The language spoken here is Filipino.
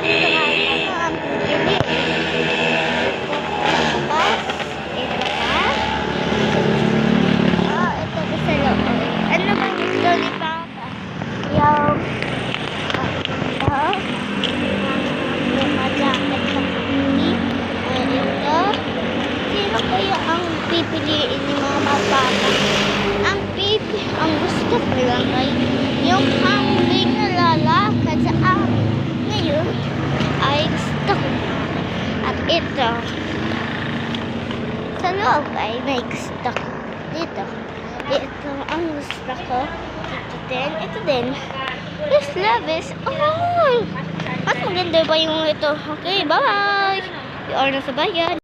dito kahit ano ang pipili. Tapos, ito pa. Oh, ito pa sa loob. Ano bang gusto ni Papa? Yung, ito. Yung jacket sa puti. Ito. Sino kaya ang pipiliin ni Mama Papa? Ang gusto ko lang ay yung hangling na lalakad sa amin. Ngayon ay gusto ko. At ito. Sa loob ay may gusto ko. Dito. Ito ang gusto ko. Ito din. Ito din. This love is all. Mas maganda ba yung ito? Okay, bye! You are na sa bayan.